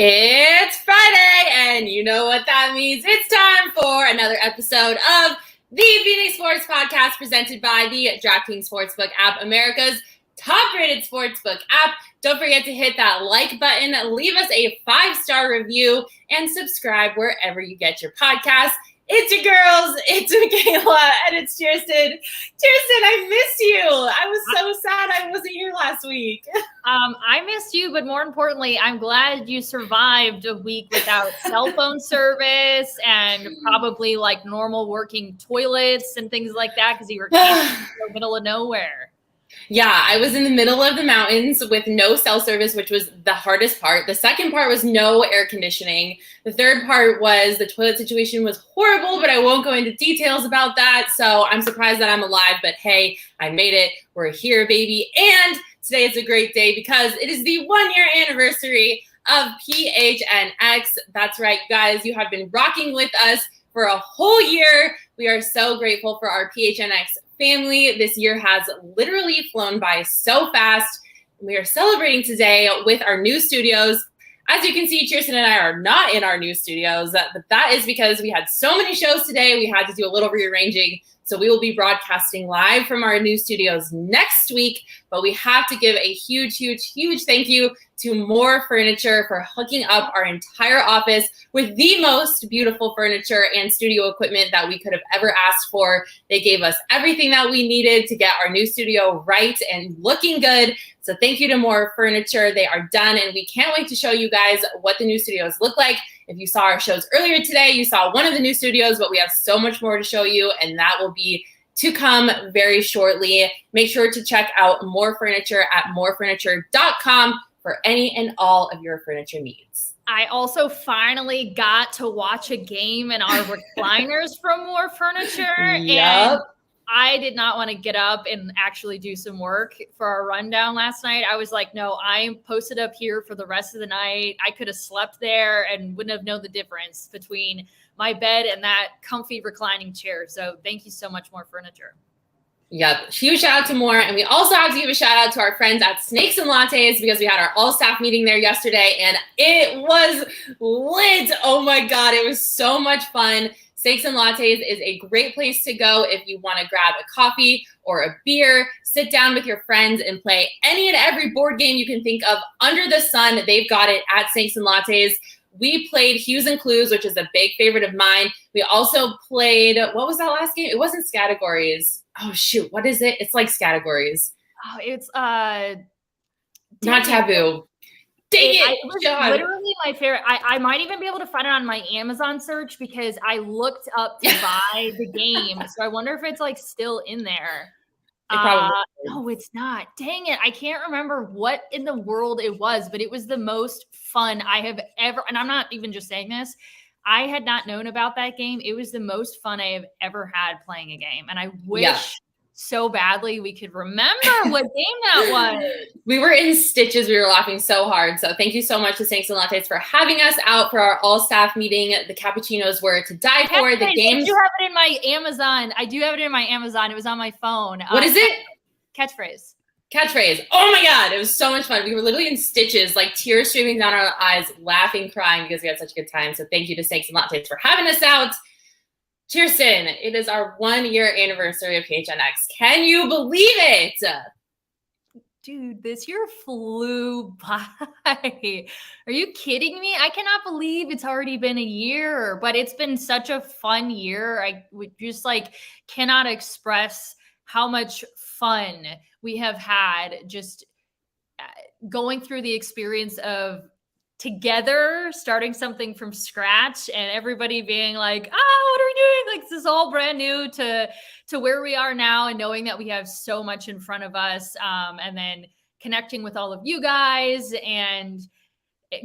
It's Friday, and you know what that means. It's time for another episode of the PHNX Sports Podcast presented by the DraftKings Sportsbook app, America's top-rated sportsbook app. Don't forget to hit that like button, leave us a 5-star review, and subscribe wherever you get your podcasts. It's your girls, it's Michaela, and it's Kirsten. Kirsten, I missed you. I was so sad I wasn't here last week. I missed you, but more importantly, I'm glad you survived a week without cell phone service and probably like normal working toilets and things like that because you were camped in the middle of nowhere. Yeah, I was in the middle of the mountains with no cell service, which was the hardest part. The second part was no air conditioning. The third part was the toilet situation was horrible, but I won't go into details about that. So I'm surprised that I'm alive, but hey, I made it. We're here, baby. And today is a great day because it is the 1-year anniversary of PHNX. That's right, guys. You have been rocking with us for a whole year. We are so grateful for our PHNX family. This year has literally flown by so fast. We are celebrating today with our new studios. As you can see, Kirsten and I are not in our new studios, but that is because we had so many shows today. We had to do a little rearranging. So we will be broadcasting live from our new studios next week, but we have to give a huge, huge, huge thank you to More Furniture for hooking up our entire office with the most beautiful furniture and studio equipment that we could have ever asked for. They gave us everything that we needed to get our new studio right and looking good. So thank you to More Furniture. They are done, and we can't wait to show you guys what the new studios look like. If you saw our shows earlier today, you saw one of the new studios, but we have so much more to show you, and that will be to come very shortly. Make sure to check out More Furniture at morefurniture.com for any and all of your furniture needs. I also finally got to watch a game in our recliners from More Furniture. Yep. And I did not want to get up and actually do some work for our rundown last night. I was like, no, I'm posted up here for the rest of the night. I could have slept there and wouldn't have known the difference between my bed and that comfy reclining chair. So thank you so much, More Furniture. Yep. Huge shout out to More. And we also have to give a shout out to our friends at Snakes and Lattes because we had our all staff meeting there yesterday and it was lit. Oh my God. It was so much fun. Snakes and Lattes is a great place to go if you want to grab a coffee or a beer, sit down with your friends and play any and every board game you can think of under the sun. They've got it at Snakes and Lattes. We played Hues and Clues, which is a big favorite of mine. We also played, what was that last game? It wasn't Scattergories. Oh, shoot. What is it? It's like Scattergories. Oh, it's not Taboo. Dang it. It was literally my favorite. I might even be able to find it on my Amazon search because I looked up to buy the game. So I wonder if it's like still in there. No, it's not. Dang it. I can't remember what in the world it was, but it was the most fun I have ever, and I'm not even just saying this. I had not known about that game. It was the most fun I have ever had playing a game. And I wish so badly we could remember what game that was. We were in stitches. We were laughing so hard. So thank you so much to Snakes and Lattes for having us out for our all-staff meeting. The cappuccinos were to die for. The games. I do have it in my Amazon. It was on my phone. What is it? Catchphrase. Oh my God. It was so much fun. We were literally in stitches, like tears streaming down our eyes, laughing, crying because we had such a good time. So thank you to Snakes and Lattes for having us out. Kirsten, it is our 1-year anniversary of PHNX. Can you believe it? Dude, this year flew by. Are you kidding me? I cannot believe it's already been a year, but it's been such a fun year. I would just cannot express how much fun we have had just going through the experience of together starting something from scratch and everybody being like, what are we doing? Like, this is all brand new to where we are now, and knowing that we have so much in front of us, and then connecting with all of you guys and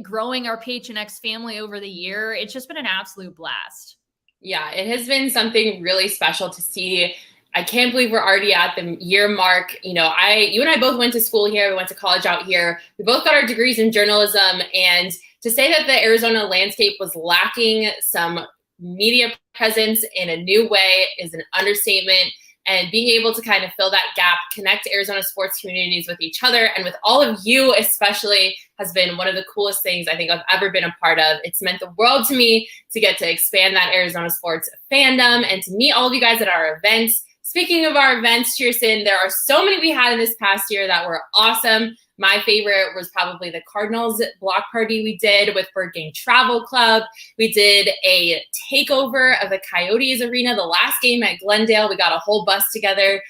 growing our PHNX family over the year. It's just been an absolute blast. Yeah, it has been something really special to see. I can't believe we're already at the year mark. You and I both went to school here. We went to college out here. We both got our degrees in journalism. And to say that the Arizona landscape was lacking some media presence in a new way is an understatement. and being able to kind of fill that gap, connect Arizona sports communities with each other and with all of you especially has been one of the coolest things I think I've ever been a part of. It's meant the world to me to get to expand that Arizona sports fandom and to meet all of you guys at our events. Speaking of our events, Cheerson, there are so many we had in this past year that were awesome. My favorite was probably the Cardinals block party we did with Bird Gang Travel Club. We did a takeover of the Coyotes arena, the last game at Glendale. We got a whole bus together.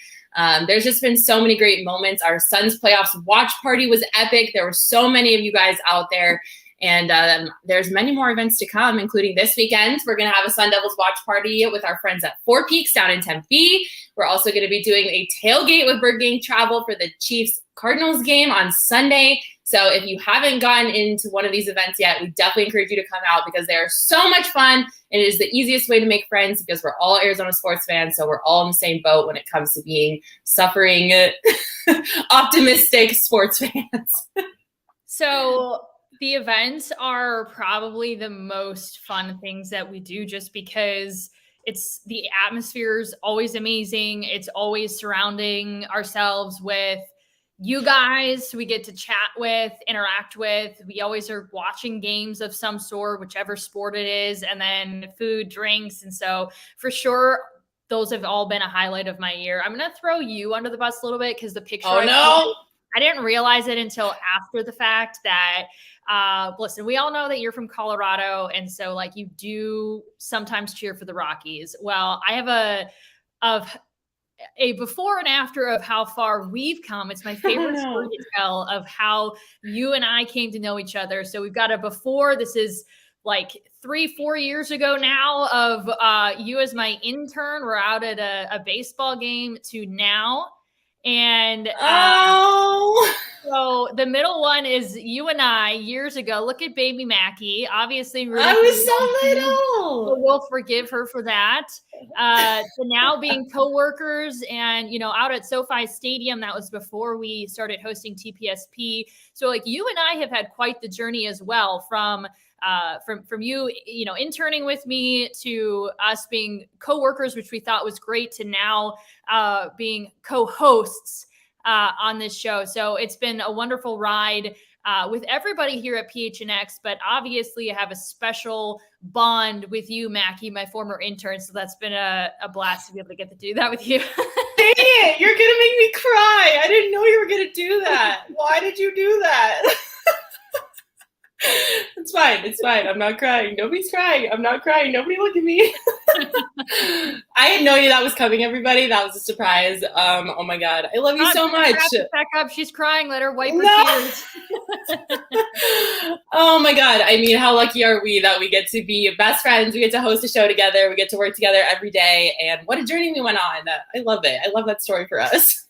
There's just been so many great moments. Our Suns playoffs watch party was epic. There were so many of you guys out there. And there's many more events to come, including this weekend. We're going to have a Sun Devils watch party with our friends at Four Peaks down in Tempe. We're also going to be doing a tailgate with Bird Gang Travel for the Chiefs Cardinals game on Sunday. So if you haven't gotten into one of these events yet, we definitely encourage you to come out because they are so much fun. And it is the easiest way to make friends because we're all Arizona sports fans. So we're all in the same boat when it comes to being suffering, optimistic sports fans. So the events are probably the most fun things that we do just because the atmosphere is always amazing. It's always surrounding ourselves with you guys we get to chat with, interact with. We always are watching games of some sort, whichever sport it is, and then food, drinks. And so for sure, those have all been a highlight of my year. I'm going to throw you under the bus a little bit because the picture I didn't realize it until after the fact that listen, we all know that you're from Colorado. And so like you do sometimes cheer for the Rockies. Well, I have a before and after of how far we've come. It's my favorite story to tell of how you and I came to know each other. So we've got a before. This is like 3-4 years ago now of you as my intern. We're out at a baseball game to now. And so the middle one is you and I years ago. Look at baby Mackie. Obviously, I was so little. We'll forgive her for that. So now being coworkers and, out at SoFi Stadium, that was before we started hosting TPSP. So like you and I have had quite the journey as well from you, interning with me to us being coworkers, which we thought was great, to now being co-hosts on this show. So it's been a wonderful ride with everybody here at PHNX, but obviously I have a special bond with you, Mackie, my former intern. So that's been a blast to be able to get to do that with you. Dang it, you're going to make me cry. I didn't know you were going to do that. Why did you do that? It's fine. It's fine. I'm not crying. Nobody's crying. I'm not crying. Nobody look at me. I didn't know that was coming, everybody. That was a surprise. Oh my God. I love you so much. Back up. She's crying. Let her wipe her tears. Oh my God. I mean, how lucky are we that we get to be best friends? We get to host a show together. We get to work together every day. And what a journey we went on. I love it. I love that story for us.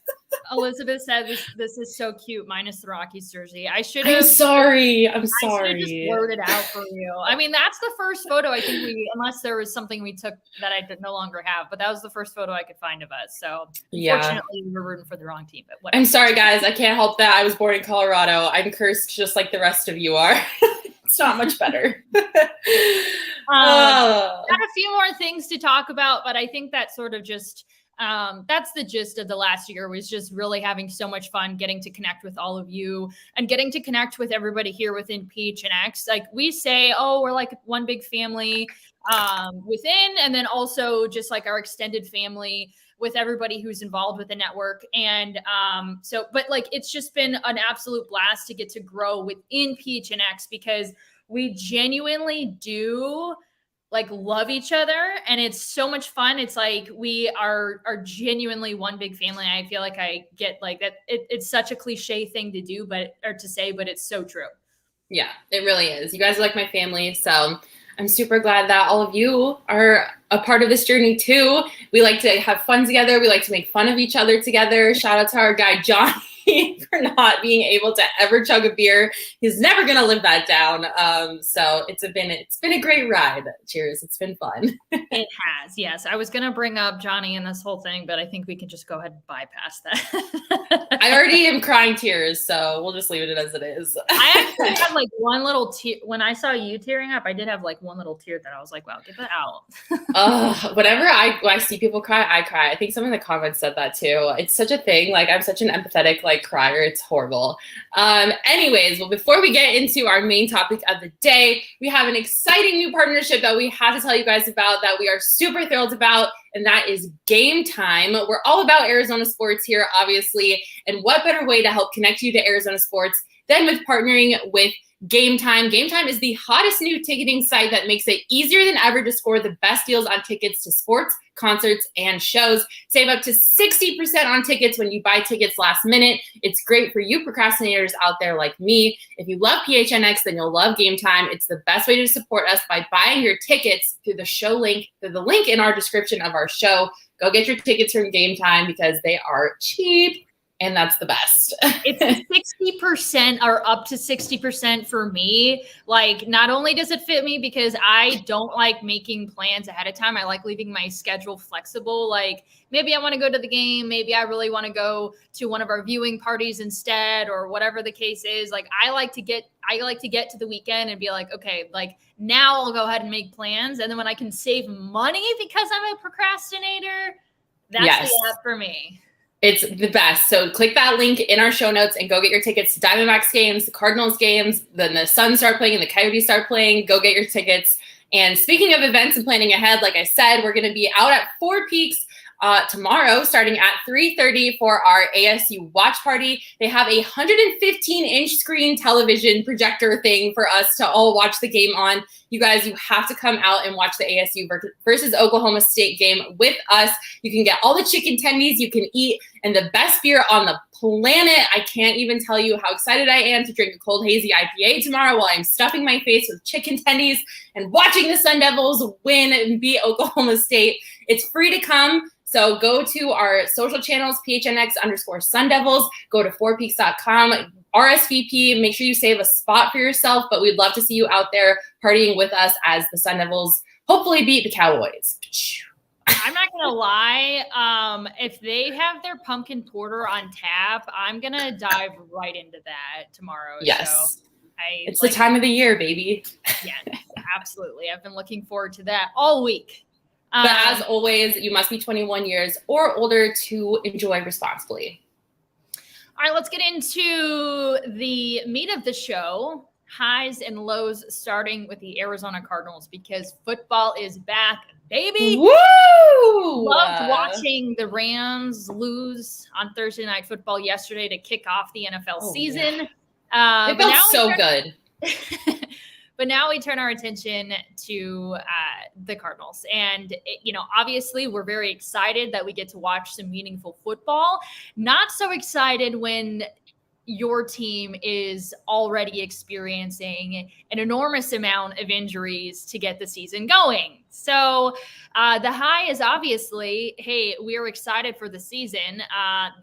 Elizabeth said this is so cute, minus the Rockies jersey. I'm sorry. I'm sorry. I should have just blurted out for you. I mean, that's the first photo I think unless there was something we took that I no longer have, but that was the first photo I could find of us. So unfortunately, we were rooting for the wrong team. But whatever. I'm sorry, guys. I can't help that. I was born in Colorado. I'm cursed just like the rest of you are. It's not much better. Got a few more things to talk about, but I think that sort of just that's the gist of the last year, was just really having so much fun getting to connect with all of you and getting to connect with everybody here within PHNX. Like we say, we're like one big family within, and then also just like our extended family with everybody who's involved with the network. And but like, it's just been an absolute blast to get to grow within PHNX because we genuinely do like love each other, and it's so much fun. It's like we are genuinely one big family. I feel like I get like that. It's such a cliche thing to do, or to say, but it's so true. Yeah, it really is. You guys are like my family, so I'm super glad that all of you are a part of this journey too. We like to have fun together. We like to make fun of each other together. Shout out to our guy Johnny for not being able to ever chug a beer. He's never going to live that down. So it's been a great ride. Cheers. It's been fun. It has. Yes. I was going to bring up Johnny in this whole thing, but I think we can just go ahead and bypass that. I already am crying tears, so we'll just leave it as it is. I actually had like one little tear when I saw you tearing up. I did have like one little tear that I was like, wow, get that out. Whenever I see people cry, I cry. I think someone in the comments said that too. It's such a thing. Like, I'm such an empathetic like crier. It's horrible. Anyways, well, before we get into our main topic of the day, we have an exciting new partnership that we have to tell you guys about that we are super thrilled about, and that is Game Time. We're all about Arizona sports here, obviously, and what better way to help connect you to Arizona sports than with partnering with Game Time. Game Time is the hottest new ticketing site that makes it easier than ever to score the best deals on tickets to sports, concerts, and shows. Save up to 60% on tickets when you buy tickets last minute. It's great for you procrastinators out there like me. If you love PHNX, then you'll love Game Time. It's the best way to support us by buying your tickets through the link in our description of our show. Go get your tickets from Game Time because they are cheap. And that's the best. It's 60% or up to 60% for me. Like, not only does it fit me because I don't like making plans ahead of time. I like leaving my schedule flexible. Like, maybe I want to go to the game. Maybe I really want to go to one of our viewing parties instead, or whatever the case is. Like, I like to get to the weekend and be like, okay, like now I'll go ahead and make plans. And then when I can save money because I'm a procrastinator, that's the app for me. It's the best. So click that link in our show notes and go get your tickets to Diamondbacks games, the Cardinals games, then the Suns start playing and the Coyotes start playing. Go get your tickets. And speaking of events and planning ahead, like I said, we're going to be out at Four Peaks tomorrow starting at 3:30 for our ASU watch party. They have a 115-inch screen television projector thing for us to all watch the game on. You guys, you have to come out and watch the ASU versus Oklahoma State game with us. You can get all the chicken tendies you can eat and the best beer on the planet. I can't even tell you how excited I am to drink a cold hazy IPA tomorrow while I'm stuffing my face with chicken tendies and watching the Sun Devils win and beat Oklahoma State. It's free to come. So go to our social channels, PHNX_Sun Devils, go to fourpeaks.com, RSVP, make sure you save a spot for yourself, but we'd love to see you out there partying with us as the Sun Devils hopefully beat the Cowboys. I'm not going to lie. If they have their pumpkin porter on tap, I'm going to dive right into that tomorrow. Yes. So it's the time of the year, baby. Yeah, absolutely. I've been looking forward to that all week. But as always, you must be 21 years or older to enjoy responsibly. All right, let's get into the meat of the show. Highs and lows, starting with the Arizona Cardinals because football is back, baby. Woo! Loved watching the Rams lose on Thursday Night Football yesterday to kick off the NFL season. Yeah. It felt so good. But now we turn our attention to the Cardinals. And, obviously we're very excited that we get to watch some meaningful football. Not so excited when your team is already experiencing an enormous amount of injuries to get the season going. So the high is obviously, hey, we're excited for the season.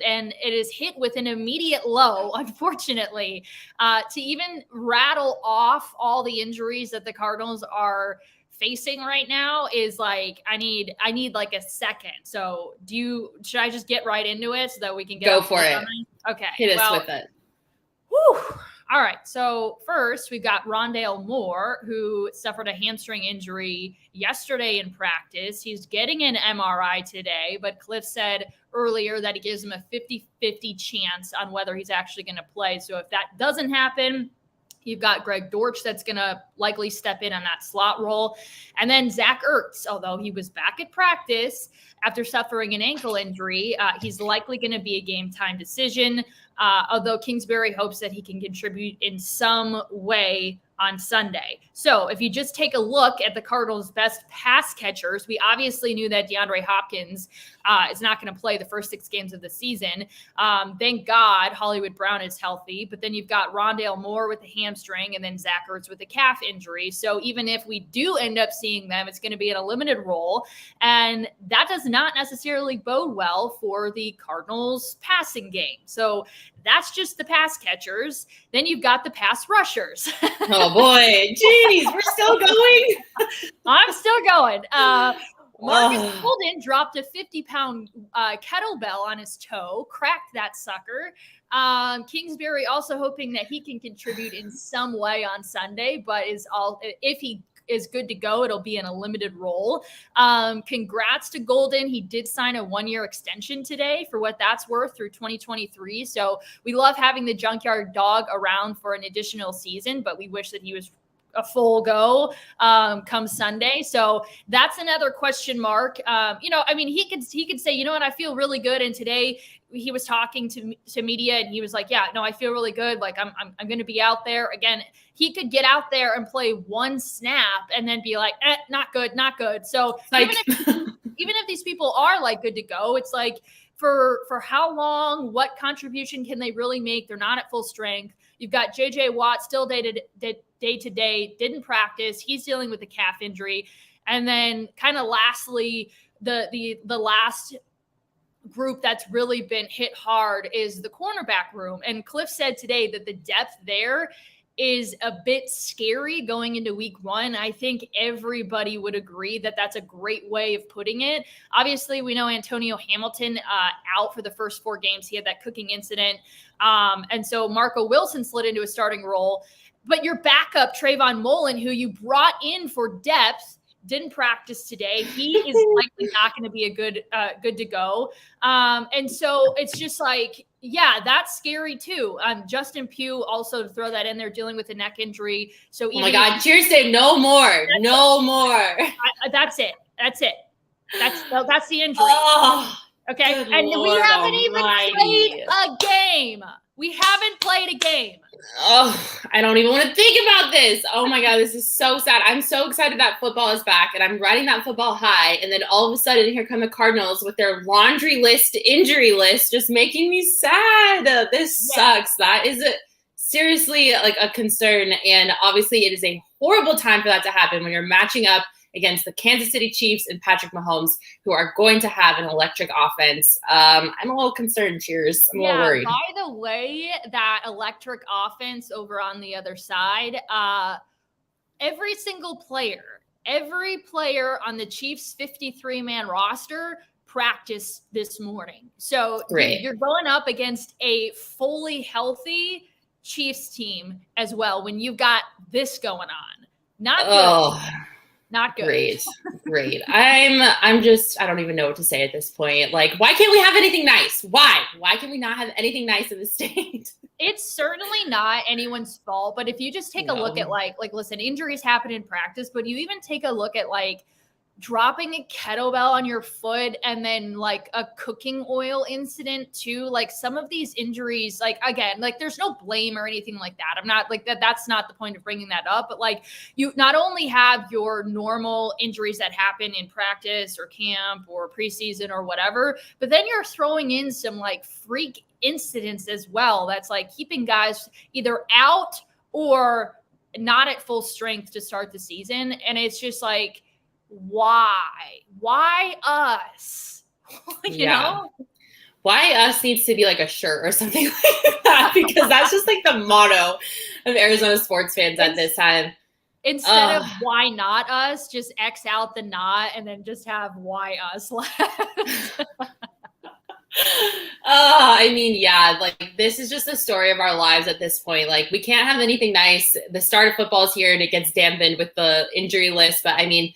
And it is hit with an immediate low, unfortunately, to even rattle off all the injuries that the Cardinals are facing right now is like, I need like a second. So should I just get right into it so that we can go for it? Okay. Hit us with it. Whew. All right. So first we've got Rondale Moore, who suffered a hamstring injury yesterday in practice. He's getting an MRI today, but Kliff said earlier that he gives him a 50-50 chance on whether he's actually going to play. So if that doesn't happen, you've got Greg Dortch that's going to likely step in on that slot role. And then Zach Ertz, although he was back at practice after suffering an ankle injury, he's likely going to be a game time decision, although Kingsbury hopes that he can contribute in some way on Sunday. So if you just take a look at the Cardinals' best pass catchers, we obviously knew that DeAndre Hopkins is not going to play the first 6 games of the season. Thank God Hollywood Brown is healthy, but then you've got Rondale Moore with a hamstring and then Zach Ertz with a calf injury. So even if we do end up seeing them, it's going to be in a limited role. And that does not necessarily bode well for the Cardinals passing game. So That's just the pass catchers. Then you've got the pass rushers. Oh boy, jeez, we're still going. I'm still going. Marcus Golden dropped a 50-pound kettlebell on his toe, cracked that sucker. Kingsbury also hoping that he can contribute in some way on Sunday, but if he is good to go, it'll be in a limited role. Congrats to Golden. He did sign a 1-year extension today for what that's worth through 2023. So we love having the junkyard dog around for an additional season, but we wish that he was a full go come Sunday. So that's another question mark. He could say, you know what, I feel really good. And today he was talking to media and he was like, yeah, no, I feel really good. Like I'm going to be out there again. He could get out there and play one snap and then be like, not good, not good. So even if these people are like good to go, it's like for how long, what contribution can they really make? They're not at full strength. You've got JJ Watt still day to day, didn't practice. He's dealing with a calf injury. And then kind of lastly, the last group that's really been hit hard is the cornerback room. And Kliff said today that the depth there is a bit scary going into week 1. I think everybody would agree that that's a great way of putting it. Obviously, we know Antonio Hamilton out for the first 4 games. He had that cooking incident. And so Marco Wilson slid into a starting role. But your backup, Trayvon Mullen, who you brought in for depth, didn't practice today. He is likely not going to be a good to go. And so it's just like, yeah, that's scary too. Justin Pugh, also to throw that in there, dealing with a neck injury. So oh my God, cheers say no more. That's it. That's the injury. Oh, okay. And we haven't even played a game. We haven't played a game. Oh, I don't even want to think about this. Oh my God, this is so sad. I'm so excited that football is back and I'm riding that football high. And then all of a sudden here come the Cardinals with their laundry list, injury list, just making me sad. This sucks. That is seriously like a concern. And obviously it is a horrible time for that to happen when you're matching up against the Kansas City Chiefs and Patrick Mahomes, who are going to have an electric offense. I'm a little concerned, Cheers. I'm a little worried. By the way, that electric offense over on the other side, every player on the Chiefs 53-man roster practiced this morning. So you're going up against a fully healthy Chiefs team as well when you've got this going on. Not good. Not good. Great. I don't even know what to say at this point. Like, why can't we have anything nice? Why can we not have anything nice in the state? It's certainly not anyone's fault, but if you just take a look at like, listen, injuries happen in practice, but you even take a look at like dropping a kettlebell on your foot and then like a cooking oil incident too. Like some of these injuries, like again, like there's no blame or anything like that. I'm not like that. That's not the point of bringing that up, but like you not only have your normal injuries that happen in practice or camp or preseason or whatever, but then you're throwing in some like freak incidents as well. That's like keeping guys either out or not at full strength to start the season. And it's just like, why us? you know? Why us needs to be like a shirt or something like that, because that's just like the motto of Arizona sports fans at this time. Instead of why not us, just X out the not and then just have why us left. Like this is just the story of our lives at this point. Like we can't have anything nice. The start of football is here and it gets dampened with the injury list. But I mean,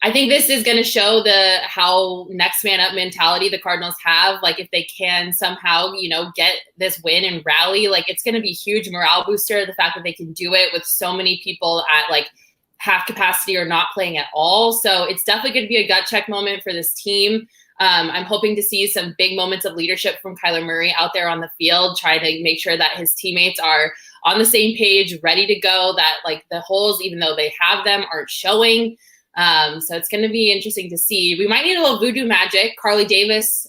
I think this is going to show how next man up mentality the Cardinals have. Like if they can somehow, get this win and rally, like it's going to be a huge morale booster. The fact that they can do it with so many people at like half capacity or not playing at all. So it's definitely going to be a gut check moment for this team. I'm hoping to see some big moments of leadership from Kyler Murray out there on the field, trying to make sure that his teammates are on the same page, ready to go, that like the holes, even though they have them, aren't showing. So it's going to be interesting to see. We might need a little voodoo magic. Carly Davis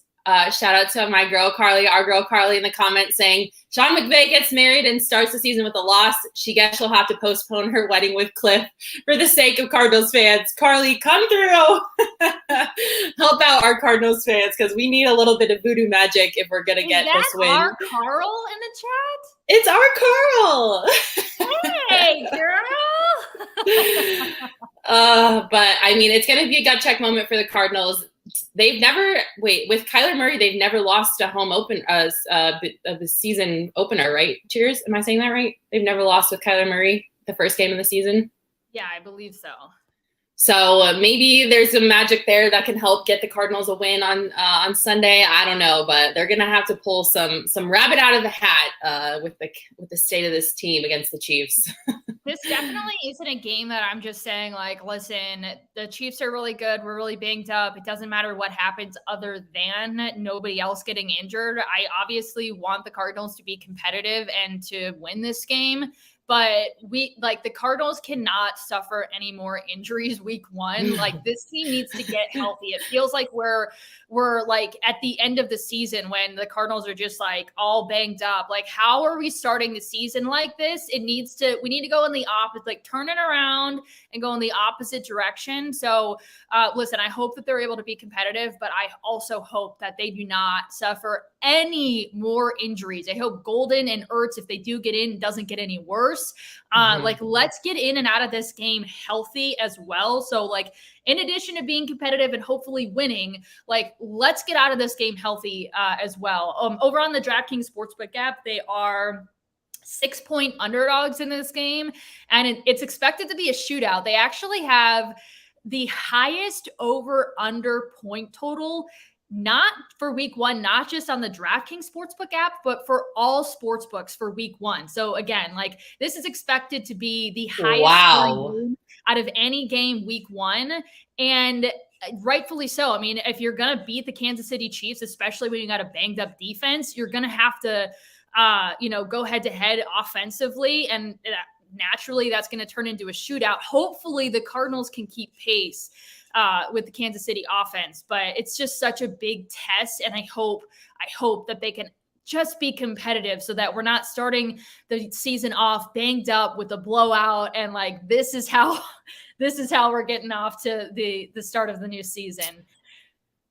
Shout out to my girl, Carly, our girl, Carly, in the comments saying, Sean McVay gets married and starts the season with a loss. She guess she'll have to postpone her wedding with Kliff for the sake of Cardinals fans. Carly, come through. Help out our Cardinals fans because we need a little bit of voodoo magic if we're going to get this win. Is that our Carl in the chat? It's our Carl. Hey, girl. But, I mean, it's going to be a gut check moment for the Cardinals. They've never with Kyler Murray. They've never lost a home open of the season opener, right? Cheers. Am I saying that right? They've never lost with Kyler Murray the first game of the season. Yeah, I believe so. So maybe there's some magic there that can help get the Cardinals a win on Sunday. I don't know, but they're gonna have to pull some rabbit out of the hat with the state of this team against the Chiefs. This definitely isn't a game that I'm just saying, like, listen, the Chiefs are really good. We're really banged up. It doesn't matter what happens other than nobody else getting injured. I obviously want the Cardinals to be competitive and to win this game. But the Cardinals cannot suffer any more injuries week one. Like, this team needs to get healthy. It feels like we're like at the end of the season when the Cardinals are just like all banged up. Like, how are we starting the season like this? We need to go in the opposite, like turn it around and go in the opposite direction. So listen, I hope that they're able to be competitive, but I also hope that they do not suffer any more injuries. I hope Golden and Ertz, if they do get in, doesn't get any worse. Like, let's get in and out of this game healthy as well. So, like, in addition to being competitive and hopefully winning, like, let's get out of this game healthy as well. Over on the DraftKings Sportsbook app, they are 6-point underdogs in this game, and it's expected to be a shootout. They actually have the highest over-under point total, not for week one, not just on the DraftKings Sportsbook app, but for all sportsbooks for week one. So again, like, this is expected to be the highest out of any game week one. And rightfully so. I mean, if you're going to beat the Kansas City Chiefs, especially when you got a banged up defense, you're going to have to, go head to head offensively. And naturally that's going to turn into a shootout. Hopefully the Cardinals can keep pace with the Kansas City offense, but it's just such a big test. And I hope that they can just be competitive so that we're not starting the season off banged up with a blowout. And like, this is how we're getting off to the start of the new season.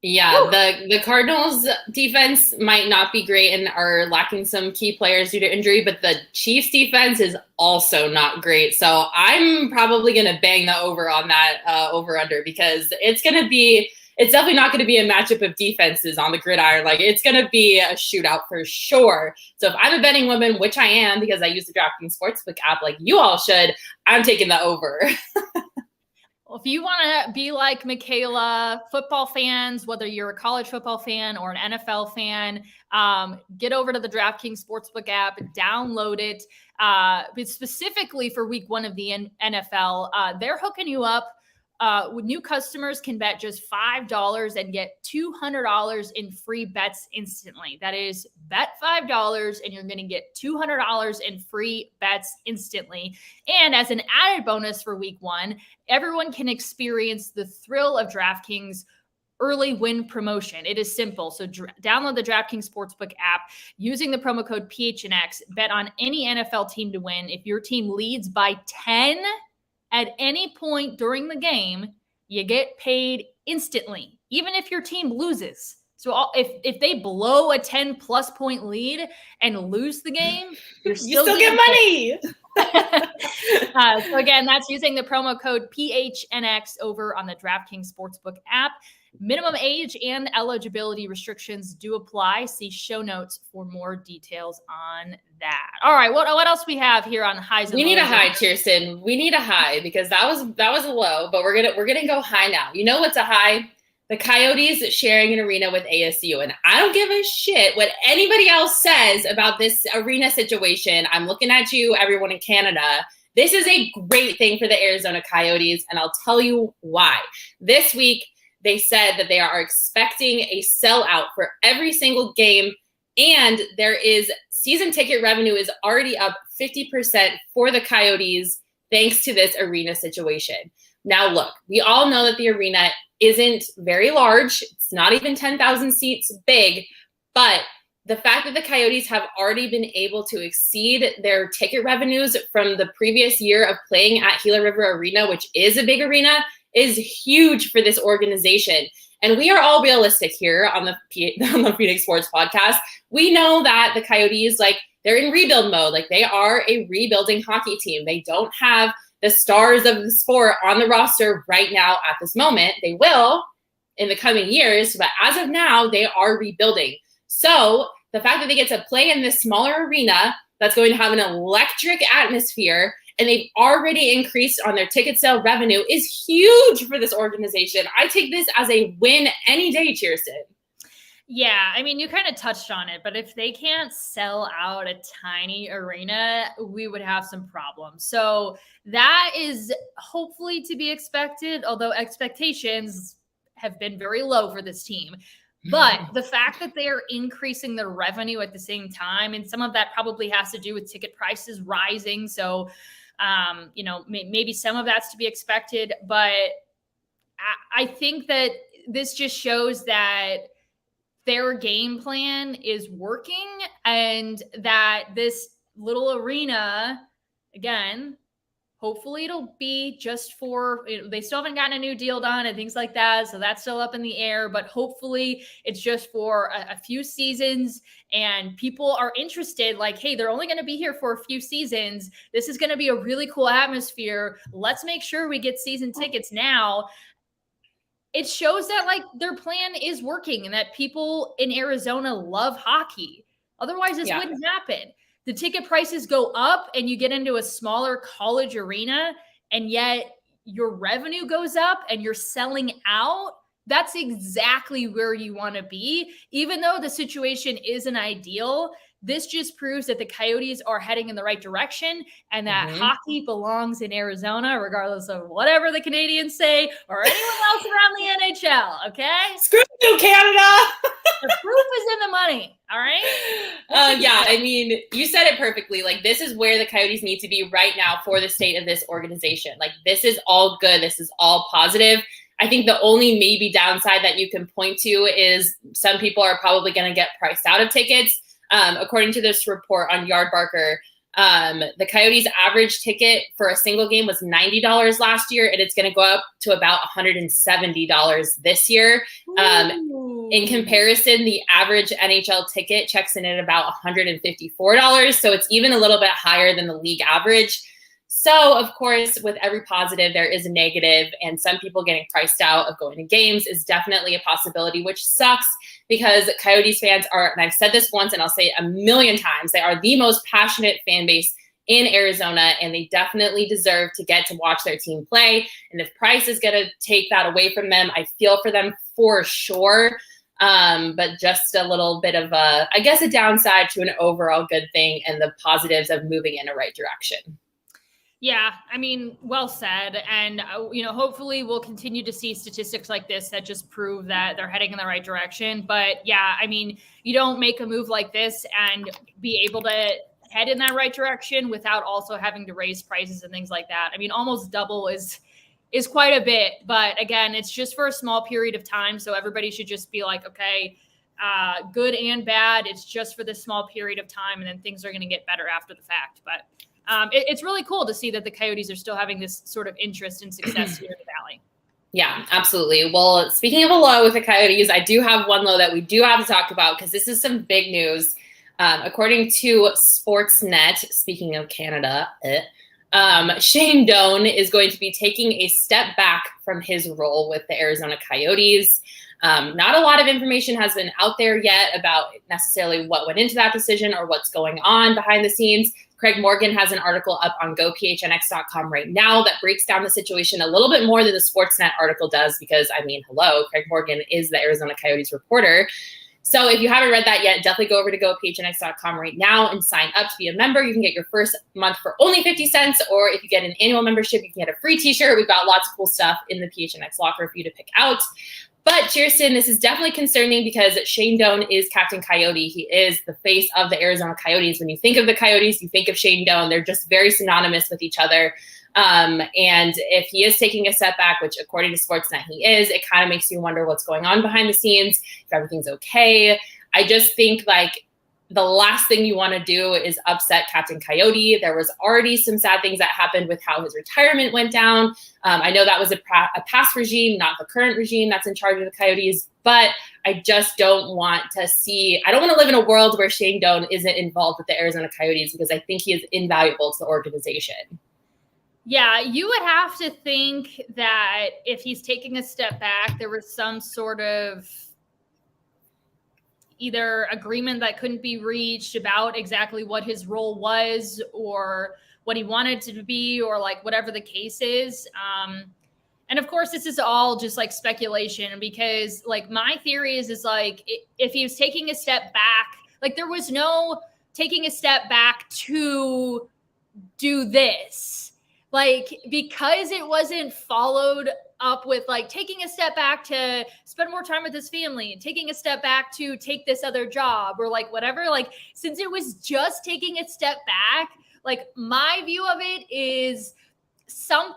Yeah, the Cardinals defense might not be great and are lacking some key players due to injury, but the Chiefs defense is also not great. So I'm probably going to bang the over on that over under, because it's definitely not going to be a matchup of defenses on the gridiron. Like, it's going to be a shootout for sure. So if I'm a betting woman, which I am because I use the DraftKings Sportsbook app like you all should, I'm taking the over. Well, if you want to be like Michaela, football fans, whether you're a college football fan or an NFL fan, get over to the DraftKings Sportsbook app, download it. But specifically for week one of the NFL, they're hooking you up. New customers can bet just $5 and get $200 in free bets instantly. That is, bet $5 and you're going to get $200 in free bets instantly. And as an added bonus for week one, everyone can experience the thrill of DraftKings early win promotion. It is simple. So download the DraftKings Sportsbook app using the promo code PHNX. Bet on any NFL team to win. If your team leads by 10 at any point during the game, you get paid instantly, even if your team loses. So if they blow a 10+ point lead and lose the game, you still get money. So again, that's using the promo code PHNX over on the DraftKings Sportsbook app. Minimum age and eligibility restrictions do apply. See show notes for more details on that. All right, what else we have here on highs and lows? We need a high, Kirsten. We need a high, because that was a low, but we're gonna go high now. You know what's a high? The Coyotes sharing an arena with ASU, and I don't give a shit what anybody else says about this arena situation. I'm looking at you, everyone in Canada. This is a great thing for the Arizona Coyotes, and I'll tell you why. This week, they said that they are expecting a sellout for every single game, and there is season ticket revenue is already up 50% for the Coyotes thanks to this arena situation. Now, look, we all know that the arena isn't very large. It's It's not even 10,000 seats big, but the fact that the Coyotes have already been able to exceed their ticket revenues from the previous year of playing at Gila River Arena, which is a big arena, is huge for this organization. And we are all realistic here on the PHNX Sports Podcast. We know that the Coyotes, like, they're in rebuild mode. Like, they are a rebuilding hockey team. They don't have the stars of the sport on the roster right now at this moment. They will in the coming years, but as of now, they are rebuilding. So the fact that they get to play in this smaller arena that's going to have an electric atmosphere, and they've already increased on their ticket sale revenue, is huge for this organization. I take this as a win any day, Kirsten. Yeah, I mean, you kind of touched on it, but if they can't sell out a tiny arena, we would have some problems. So that is hopefully to be expected, although expectations have been very low for this team. But the fact that they are increasing their revenue at the same time, and some of that probably has to do with ticket prices rising. So, maybe some of that's to be expected. But I think that this just shows that their game plan is working, and that this little arena, again, hopefully it'll be just for, they still haven't gotten a new deal done and things like that. So that's still up in the air, but hopefully it's just for a few seasons, and people are interested, like, hey, they're only going to be here for a few seasons. This is going to be a really cool atmosphere. Let's make sure we get season tickets now. It shows that, like, their plan is working and that people in Arizona love hockey. Otherwise, this wouldn't happen. The ticket prices go up and you get into a smaller college arena, and yet your revenue goes up and you're selling out. That's exactly where you want to be. Even though the situation isn't ideal, this just proves that the Coyotes are heading in the right direction, and that hockey belongs in Arizona, regardless of whatever the Canadians say or anyone else around the NHL, okay? Screw you, Canada! The proof is in the money, all right? Yeah, I mean, you said it perfectly. Like, this is where the Coyotes need to be right now for the state of this organization. Like, this is all good. This is all positive. I think the only maybe downside that you can point to is some people are probably going to get priced out of tickets. According to this report on Yardbarker, the Coyotes' average ticket for a single game was $90 last year, and it's going to go up to about $170 this year. In comparison, the average NHL ticket checks in at about $154, so it's even a little bit higher than the league average. So, of course, with every positive, there is a negative, and some people getting priced out of going to games is definitely a possibility, which sucks because Coyotes fans are, and I've said this once and I'll say it a million times, they are the most passionate fan base in Arizona, and they definitely deserve to get to watch their team play. And if Price is going to take that away from them, I feel for them for sure. But just a little bit of a downside to an overall good thing, and the positives of moving in the right direction. Yeah, I mean, well said. And, hopefully we'll continue to see statistics like this that just prove that they're heading in the right direction. But yeah, I mean, you don't make a move like this and be able to head in that right direction without also having to raise prices and things like that. I mean, almost double is quite a bit, but again, it's just for a small period of time. So everybody should just be like, okay, good and bad. It's just for this small period of time, and then things are going to get better after the fact. But it's really cool to see that the Coyotes are still having this sort of interest and success here in the Valley. Yeah, absolutely. Well, speaking of a low with the Coyotes, I do have one low that we do have to talk about because this is some big news. According to Sportsnet, speaking of Canada, Shane Doan is going to be taking a step back from his role with the Arizona Coyotes. Not a lot of information has been out there yet about necessarily what went into that decision or what's going on behind the scenes. Craig Morgan has an article up on gophnx.com right now that breaks down the situation a little bit more than the Sportsnet article does because, I mean, hello, Craig Morgan is the Arizona Coyotes reporter. So if you haven't read that yet, definitely go over to gophnx.com right now and sign up to be a member. You can get your first month for only 50 cents, or if you get an annual membership, you can get a free t-shirt. We've got lots of cool stuff in the PHNX locker for you to pick out. But Kirsten, this is definitely concerning because Shane Doan is Captain Coyote. He is the face of the Arizona Coyotes. When you think of the Coyotes, you think of Shane Doan. They're just very synonymous with each other. And if he is taking a step back, which according to Sportsnet he is, it kind of makes you wonder what's going on behind the scenes, if everything's okay. I just think like the last thing you want to do is upset Captain Coyote. There was already some sad things that happened with how his retirement went down. I know that was a past regime, not the current regime that's in charge of the Coyotes, but I just don't want to live in a world where Shane Doan isn't involved with the Arizona Coyotes, because I think he is invaluable to the organization. Yeah, you would have to think that if he's taking a step back, there was some sort of either agreement that couldn't be reached about exactly what his role was or what he wanted to be, or like whatever the case is. And of course, this is all just like speculation, because like my theory is like if he was taking a step back, like there was no taking a step back to do this, like because it wasn't followed up with like taking a step back to spend more time with his family and taking a step back to take this other job or like whatever. Like, since it was just taking a step back, like my view of it is some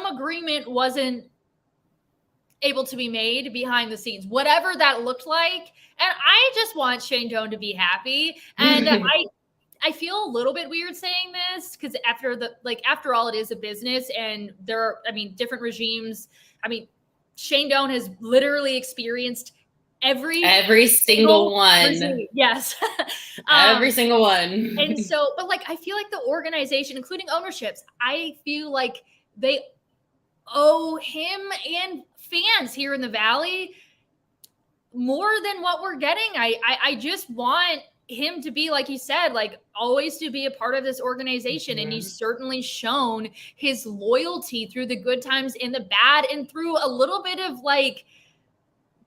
agreement wasn't able to be made behind the scenes, whatever that looked like. And I just want Shane Doan to be happy. And I feel a little bit weird saying this because after all, it is a business, and there are, different regimes. Shane Doan has literally experienced every single one. Regime. Yes. Every single one. And so, but like, I feel like the organization, including ownerships, I feel like they owe him and fans here in the Valley more than what we're getting. I just want him to be, like you said, like always to be a part of this organization. Mm-hmm. And he's certainly shown his loyalty through the good times and the bad, and through a little bit of like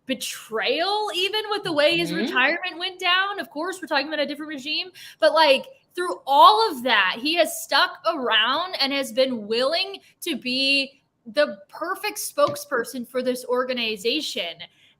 betrayal, even with the way his retirement went down. Of course, we're talking about a different regime, but like through all of that, he has stuck around and has been willing to be the perfect spokesperson for this organization.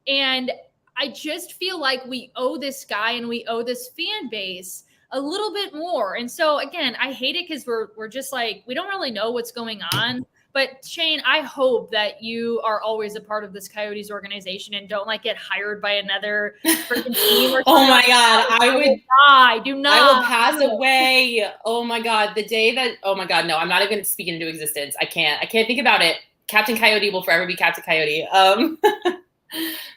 And I just feel like we owe this guy and we owe this fan base a little bit more. And so again, I hate it because we're just like, we don't really know what's going on. But Shane, I hope that you are always a part of this Coyotes organization and don't like get hired by another freaking team. Or oh my God, I would die. Do not. I will pass away. Oh my God, the day that. Oh my God, no, I'm not even speaking into existence. I can't think about it. Captain Coyote will forever be Captain Coyote.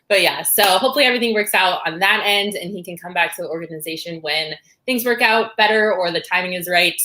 But yeah, so hopefully everything works out on that end, and he can come back to the organization when things work out better or the timing is right.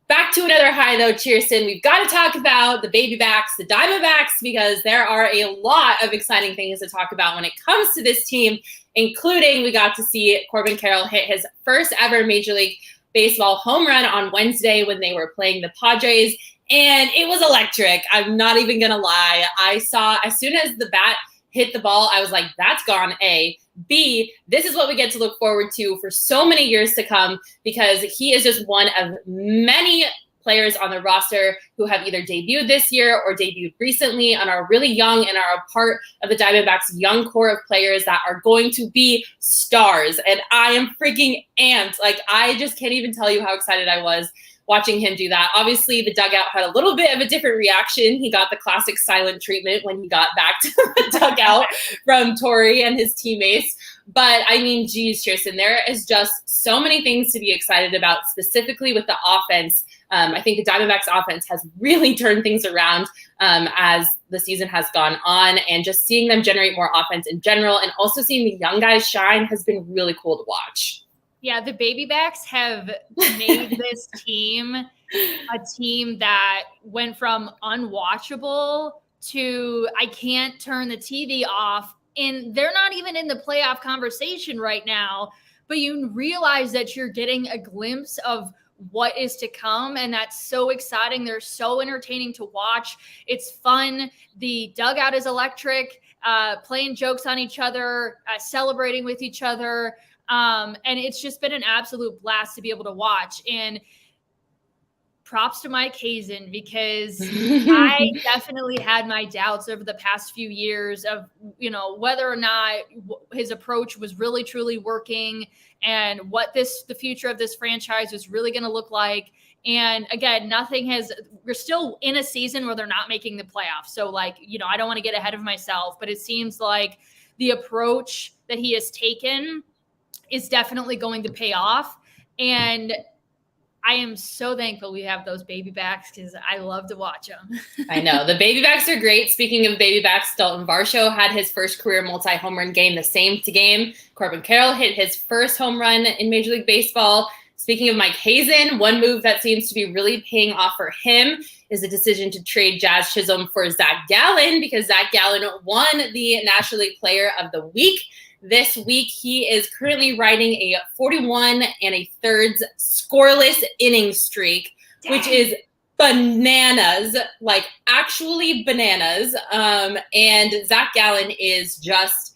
Back to another high, though, Cheerson. We've got to talk about the Babybacks, the Diamondbacks, because there are a lot of exciting things to talk about when it comes to this team, including we got to see Corbin Carroll hit his first ever Major League Baseball home run on Wednesday when they were playing the Padres, and it was electric. I'm not even going to lie. I saw, as soon as the bat hit the ball, I was like, that's gone, A. B, this is what we get to look forward to for so many years to come, because he is just one of many players on the roster who have either debuted this year or debuted recently and are really young and are a part of the Diamondbacks' young core of players that are going to be stars. And I am freaking amped. Like, I just can't even tell you how excited I was watching him do that. Obviously, the dugout had a little bit of a different reaction. He got the classic silent treatment when he got back to the dugout from Torrey and his teammates. But I mean, geez, Tristan, there is just so many things to be excited about, specifically with the offense. I think the Diamondbacks offense has really turned things around as the season has gone on, and just seeing them generate more offense in general, and also seeing the young guys shine has been really cool to watch. Yeah, the Babybacks have made this team a team that went from unwatchable to I can't turn the TV off. And they're not even in the playoff conversation right now, but you realize that you're getting a glimpse of what is to come. And that's so exciting. They're so entertaining to watch. It's fun. The dugout is electric, playing jokes on each other, celebrating with each other. And it's just been an absolute blast to be able to watch. And props to Mike Hazen, because I definitely had my doubts over the past few years of, whether or not his approach was really truly working and what the future of this franchise was really going to look like. And again, we're still in a season where they're not making the playoffs. So I don't want to get ahead of myself, but it seems like the approach that he has taken is definitely going to pay off. And I am so thankful we have those baby backs, because I love to watch them. I know. The baby backs are great. Speaking of baby backs, Dalton Varsho had his first career multi-home run game the same game. Corbin Carroll hit his first home run in Major League Baseball. Speaking of Mike Hazen, one move that seems to be really paying off for him is the decision to trade Jazz Chisholm for Zac Gallen, because Zac Gallen won the National League Player of the Week. This week, he is currently riding a 41 1/3 scoreless inning streak, which is bananas, like actually bananas. And Zac Gallen is just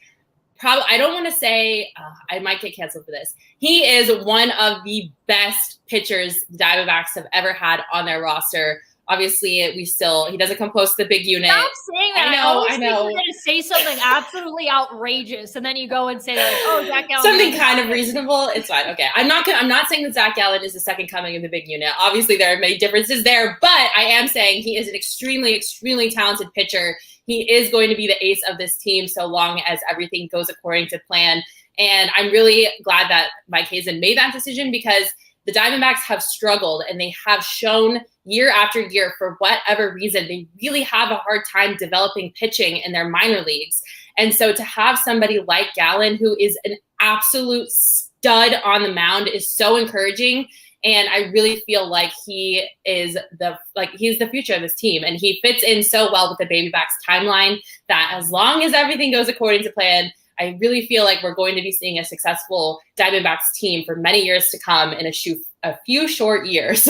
probably, I don't want to say, I might get canceled for this. He is one of the best pitchers the Diamondbacks have ever had on their roster. Obviously, he doesn't come close to the big unit. Stop saying that. I know. Think you're going to say something absolutely outrageous, and then you go and say Zac Gallen. Something kind of reasonable. It's fine. Okay. I'm not saying that Zac Gallen is the second coming of the big unit. Obviously, there are many differences there, but I am saying he is an extremely, extremely talented pitcher. He is going to be the ace of this team so long as everything goes according to plan. And I'm really glad that Mike Hazen made that decision, because the Diamondbacks have struggled, and they have shown year after year, for whatever reason, they really have a hard time developing pitching in their minor leagues. And so to have somebody like Gallen, who is an absolute stud on the mound, is so encouraging. And I really feel like he is he's the future of this team. And he fits in so well with the Babybacks timeline that as long as everything goes according to plan, I really feel like we're going to be seeing a successful Diamondbacks team for many years to come in a few short years.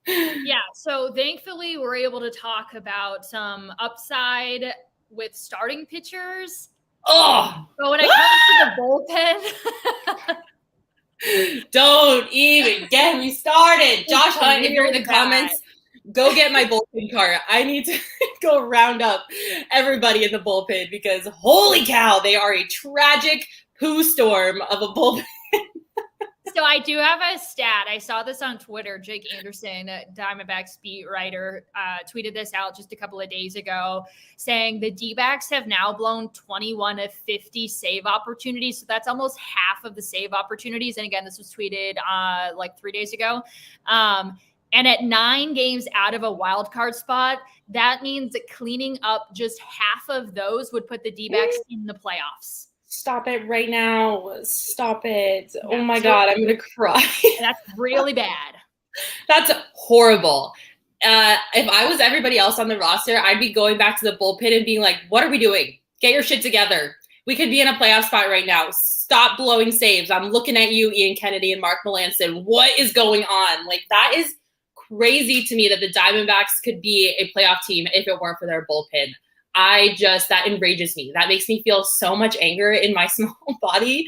Yeah, so thankfully we're able to talk about some upside with starting pitchers. Oh, but when it comes to the bullpen, don't even get me started. Josh Hunt, if you're in the comments, go get my bullpen cart. I need to go round up everybody in the bullpen, because holy cow, they are a tragic poo storm of a bullpen. So I do have a stat. I saw this on Twitter. Jake Anderson, Diamondbacks beat writer, tweeted this out just a couple of days ago, saying the D-backs have now blown 21 of 50 save opportunities. So that's almost half of the save opportunities. And again, this was tweeted 3 days ago. And at 9 games out of a wild card spot, that means that cleaning up just half of those would put the D-backs in the playoffs. Stop it right now. Stop it. Yeah, oh my God, I'm going to cry. That's really bad. That's horrible. If I was everybody else on the roster, I'd be going back to the bullpen and being like, what are we doing? Get your shit together. We could be in a playoff spot right now. Stop blowing saves. I'm looking at you, Ian Kennedy and Mark Melanson. What is going on? That is crazy to me that the Diamondbacks could be a playoff team if it weren't for their bullpen. That enrages me. That makes me feel so much anger in my small body.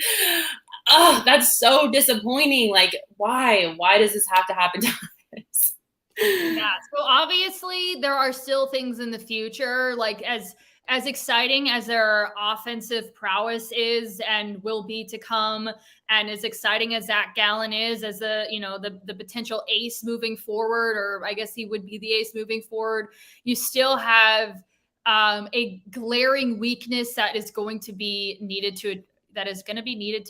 Oh, that's so disappointing. Why? Why does this have to happen to us? Yeah. So obviously there are still things in the future, as exciting as their offensive prowess is and will be to come, and as exciting as Zac Gallen is as the potential ace moving forward, or I guess he would be the ace moving forward, you still have a glaring weakness that is going to be needed to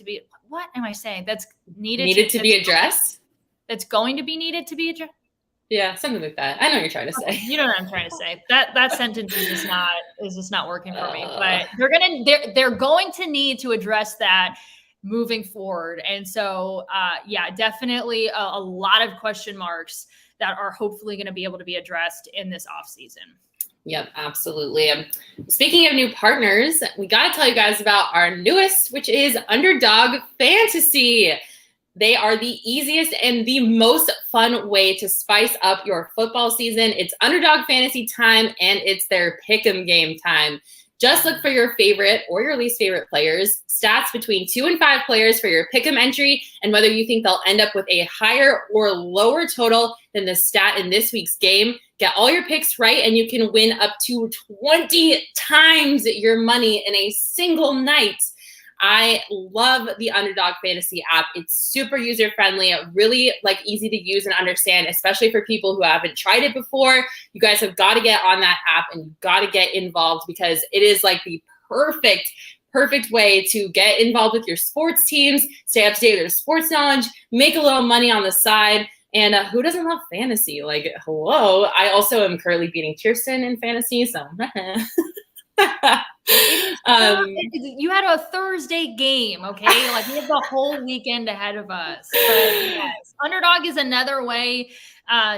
be, what am I saying? That's needed to be addressed. That's going to be needed to be addressed. Yeah, something like that. I know what you're trying to say. You know what I'm trying to say. That sentence is just not working for me. But they're going to need to address that moving forward. And so definitely a lot of question marks that are hopefully going to be able to be addressed in this offseason. Yep, absolutely. Speaking of new partners, we got to tell you guys about our newest, which is Underdog Fantasy. They are the easiest and the most fun way to spice up your football season. It's Underdog Fantasy time, and it's their pick'em game time. Just look for your favorite or your least favorite players, stats between 2 and 5 players for your pick'em entry, and whether you think they'll end up with a higher or lower total than the stat in this week's game. Get all your picks right, and you can win up to 20 times your money in a single night. I love the Underdog Fantasy app. It's super user-friendly, really easy to use and understand, especially for people who haven't tried it before. You guys have got to get on that app and you've got to get involved, because it is the perfect way to get involved with your sports teams, stay up to date with their sports knowledge, make a little money on the side. And who doesn't love fantasy? Hello. I also am currently beating Kirsten in fantasy, so you had a Thursday game, okay? We have the whole weekend ahead of us. But yes, Underdog is another way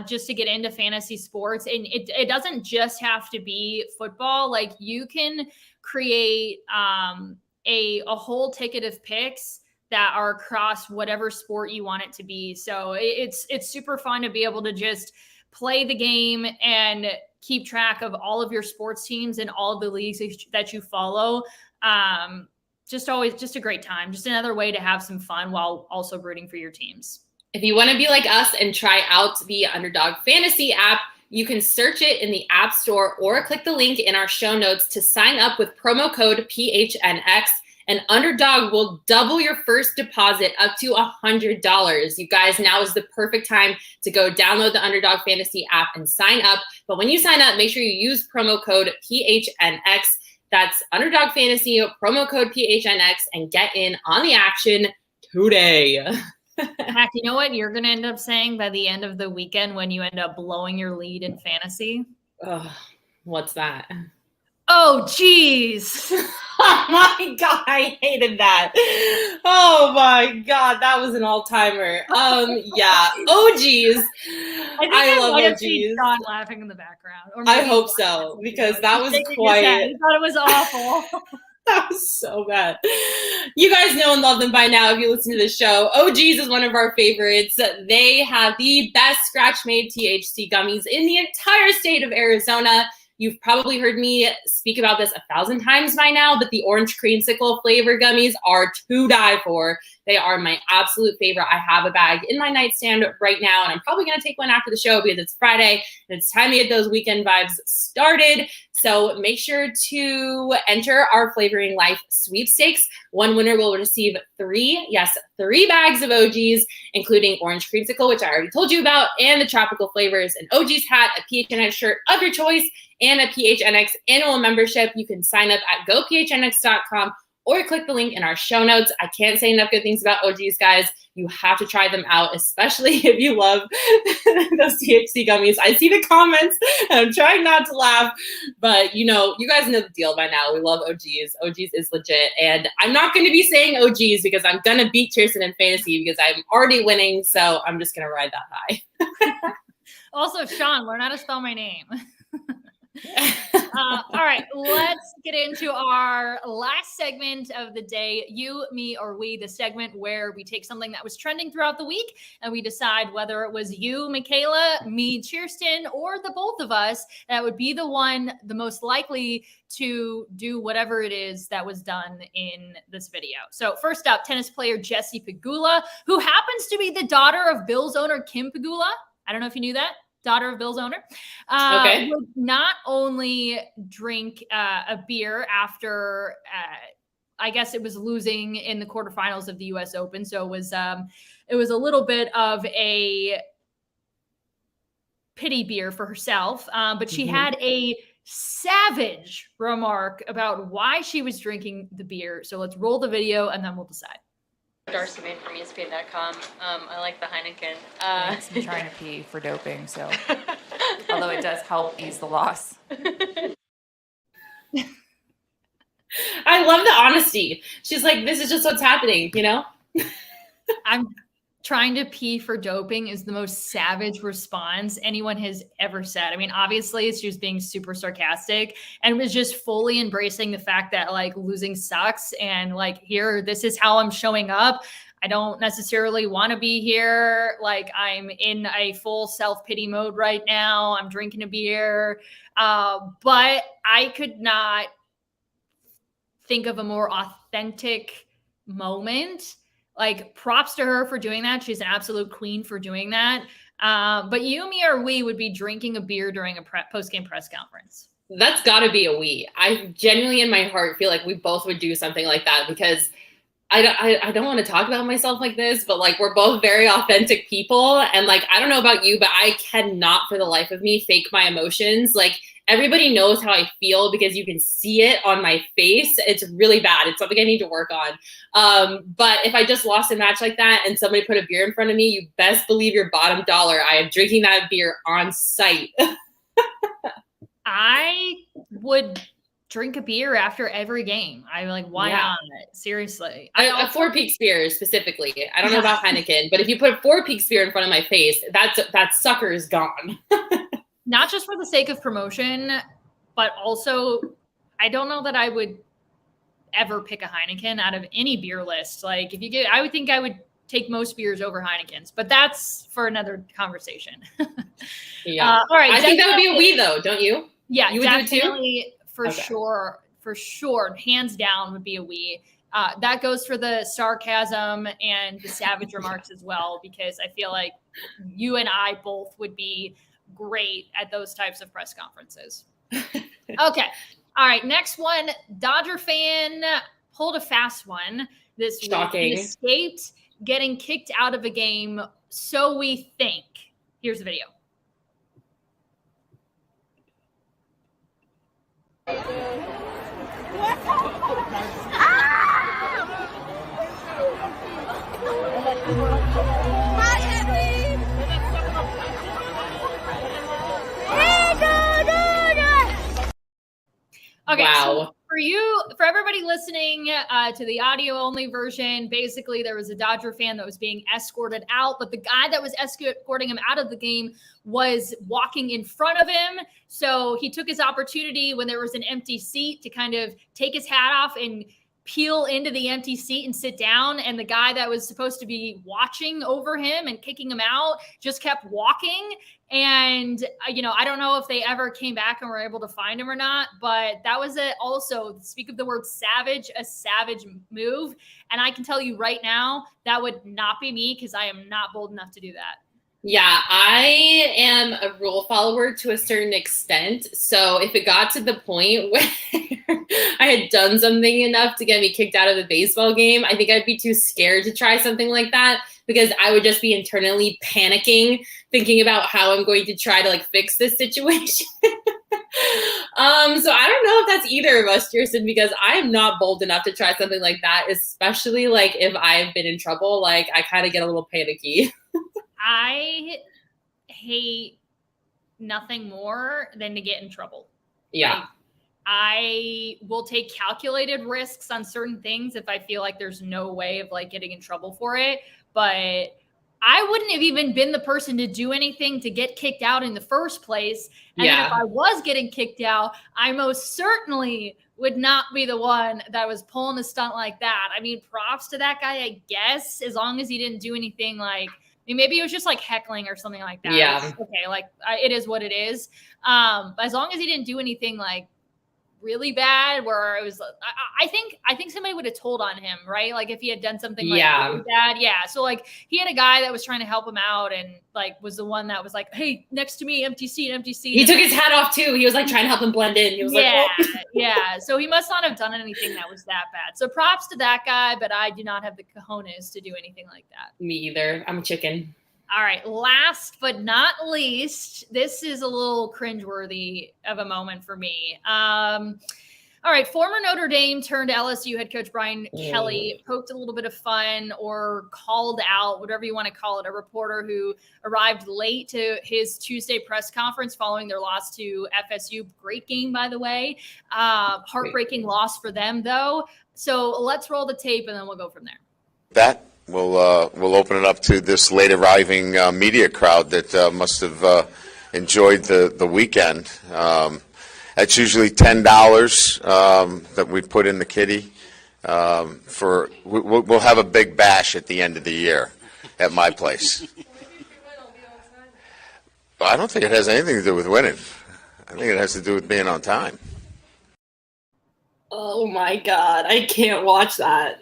just to get into fantasy sports. And it doesn't just have to be football. You can create a whole ticket of picks that are across whatever sport you want it to be. So it's super fun to be able to just play the game and keep track of all of your sports teams and all of the leagues that you follow. Just a great time. Just another way to have some fun while also rooting for your teams. If you want to be like us and try out the Underdog Fantasy app, you can search it in the App Store or click the link in our show notes to sign up with promo code PHNX. And Underdog will double your first deposit up to $100. You guys, now is the perfect time to go download the Underdog Fantasy app and sign up. But when you sign up, make sure you use promo code PHNX. That's Underdog Fantasy, promo code PHNX, and get in on the action today. Heck, you know what you're going to end up saying by the end of the weekend when you end up blowing your lead in fantasy? What's that? Oh, geez. Oh my God, I hated that. Oh my God, that was an all-timer. Yeah. Oh geez. I love OGs. Sean laughing in the background. Or I hope so, because that was quite. He thought it was awful. That was so bad. You guys know and love them by now if you listen to the show. OGs is one of our favorites. They have the best scratch-made THC gummies in the entire state of Arizona. You've probably heard me speak about this 1,000 times by now, but the orange creamsicle flavor gummies are to die for. They are my absolute favorite. I have a bag in my nightstand right now, and I'm probably going to take one after the show because it's Friday and it's time to get those weekend vibes started. So make sure to enter our Flavoring Life sweepstakes. One winner will receive 3 bags of OGs, including orange creamsicle, which I already told you about, and the tropical flavors, an OGs hat, a PHNX shirt of your choice, and a PHNX annual membership. You can sign up at gophnx.com or click the link in our show notes. I can't say enough good things about OGs, guys. You have to try them out, especially if you love those THC gummies. I see the comments, and I'm trying not to laugh, but you guys know the deal by now. We love OGs. OGs is legit, and I'm not going to be saying OGs because I'm going to beat Kirsten in fantasy because I'm already winning, so I'm just going to ride that high. Also, Sean, learn how to spell my name. All right, let's get into our last segment of the day, You, Me, or We, the segment where we take something that was trending throughout the week and we decide whether it was you, Michaela, me, Kirsten, or the both of us that would be the most likely to do whatever it is that was done in this video. So first up, tennis player Jess Pegula, who happens to be the daughter of Bills owner Kim Pegula. I don't know if you knew that. Daughter of Bill's owner, would not only drink a beer after, I guess it was losing in the quarterfinals of the U.S. Open. So it was a little bit of a pity beer for herself, but she had a savage remark about why she was drinking the beer. So let's roll the video and then we'll decide. Darcy Main from ESPN.com. I like the Heineken. I'm trying to pee for doping, so although it does help ease the loss. I love the honesty. She's like, this is just what's happening, I'm trying to pee for doping is the most savage response anyone has ever said. I mean, obviously she was being super sarcastic and was just fully embracing the fact that losing sucks. And this is how I'm showing up. I don't necessarily want to be here. I'm in a full self-pity mode right now. I'm drinking a beer. But I could not think of a more authentic moment. Like, props to her for doing that. She's an absolute queen for doing that. But you, me, or we would be drinking a beer during a post-game press conference. That's got to be a we. I genuinely in my heart feel like we both would do something like that, because I don't want to talk about myself like this, but like, we're both very authentic people. And like, I don't know about you, but I cannot for the life of me fake my emotions. Like, everybody knows how I feel because you can see it on my face. It's really bad. It's something I need to work on. But if I just lost a match like that and somebody put a beer in front of me, you best believe your bottom dollar I am drinking that beer on site. I would drink a beer after every game. I'm like, why not? Seriously. A Four Peaks beer specifically. I don't know about Heineken, but if you put a Four Peaks beer in front of my face, that sucker is gone. Not just for the sake of promotion, but also I don't know that I would ever pick a Heineken out of any beer list. Like, if you get, I would think I would take most beers over Heinekens, but that's for another conversation. Yeah. All right. I think that would be a we though, don't you? Yeah, you would definitely, do it too? for sure, hands down would be a we. That goes for the sarcasm and the savage remarks as well, because I feel like you and I both would be great at those types of press conferences. Okay. All right. Next one, Dodger fan pulled a fast one this week. He escaped getting kicked out of a game, so we think. Here's the video. Okay, wow. So for everybody listening to the audio only version, basically there was a Dodger fan that was being escorted out, but the guy that was escorting him out of the game was walking in front of him. So he took his opportunity when there was an empty seat to kind of take his hat off and peel into the empty seat and sit down. And the guy that was supposed to be watching over him and kicking him out just kept walking. And, I don't know if they ever came back and were able to find him or not, but that was also, speak of the word savage, a savage move. And I can tell you right now, that would not be me, because I am not bold enough to do that. Yeah, I am a rule follower to a certain extent. So if it got to the point where I had done something enough to get me kicked out of the baseball game, I think I'd be too scared to try something like that, because I would just be internally panicking, thinking about how I'm going to try to like fix this situation. So I don't know if that's either of us, Kirsten, because I am not bold enough to try something like that, especially like if I've been in trouble. Like, I kind of get a little panicky. I hate nothing more than to get in trouble. Yeah. Like, I will take calculated risks on certain things if I feel like there's no way of like getting in trouble for it. But I wouldn't have even been the person to do anything to get kicked out in the first place. And then if I was getting kicked out, I most certainly would not be the one that was pulling a stunt like that. I mean, props to that guy, I guess, as long as he didn't do anything like, maybe it was just like heckling or something like that. Yeah. Okay. Like, it is what it is. But as long as he didn't do anything like really bad, where it was, I think somebody would have told on him, right? Like, if he had done something like really bad. Yeah. So like, he had a guy that was trying to help him out and like was the one that was like, hey, next to me, empty seat. He took his hat off too. He was like trying to help him blend in. He was like, oh. Yeah. So he must not have done anything that was that bad. So props to that guy, but I do not have the cojones to do anything like that. Me either. I'm a chicken. All right. Last but not least, this is a little cringeworthy of a moment for me. All right. Former Notre Dame turned LSU head coach Brian Kelly poked a little bit of fun or called out, whatever you want to call it, a reporter who arrived late to his Tuesday press conference following their loss to FSU. Great game, by the way. Heartbreaking loss for them, though. So let's roll the tape and then we'll go from there. That we'll open it up to this late arriving media crowd that must have enjoyed the weekend. That's usually $10 that we put in the kitty. We'll have a big bash at the end of the year at my place. I don't think it has anything to do with winning. I think it has to do with being on time. Oh my God, I can't watch that.